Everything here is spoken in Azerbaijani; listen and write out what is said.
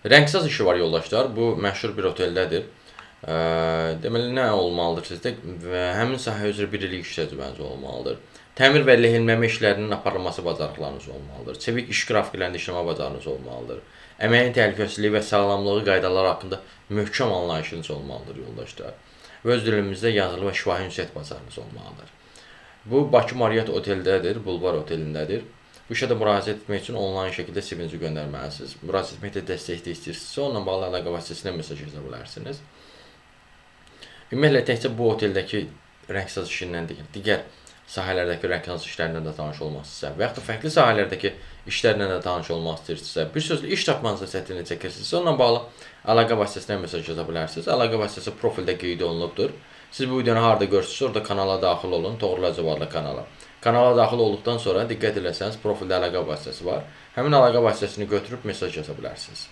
Rəngsaz işi var yoldaşlar. Bu məşhur bir oteldədir. Deməli, nə olmalıdır sizdə? Həmin sahə üzrə 1 illik iş təcrübəniz olmalıdır. Təmir və lehimləmə işlərinin aparılması bacarıqlarınız olmalıdır. Çevik iş qrafiklərində işləmə bacarığınız olmalıdır. Əməyin təhlükəsizliyi və sağlamlığı qaydaları haqqında möhkəm anlayışınız olmalıdır yoldaşlar. Və öz dilimizdə yazılı və şifahi ünsiyyət bacarığınız olmalıdır. Bu Bakı Marriott oteldədir, Bulvar otelindədir. Bu işə də müraciət etmək üçün onlayn şəkildə CV-nizi göndərməlisiniz. Müraciət etməkdə dəstək istəyirsinizsə, onunla bağlı əlaqə vasitəsilə mesaj yaza bilərsiniz. Ümumiyyətlə, təkcə bu oteldəki rəngsaz işindən deyil, digər sahələrdəki rəngsaz işlərindən də tanış olmaq istəyirsinizsə və yaxud da fərqli sahələrdəki işlərlə də tanış olmaq istəyirsinizsə, bir sözlə iş tapmanızda çətinlik çəkirsinizsə, onunla bağlı əlaqə vasitəsilə mesaj yaza bilərsiniz. Əlaqə vasitəsi profildə qeyd olunubdur. Siz bu videonu harada görürsünüzsə, orada kanala daxil olun, Toğrul adlı kanala. Kanala daxil olduqdan sonra diqqət eləsəniz, profildə əlaqə vasitəsi var. Həmin əlaqə vasitəsini götürüb mesaj yaza bilərsiniz.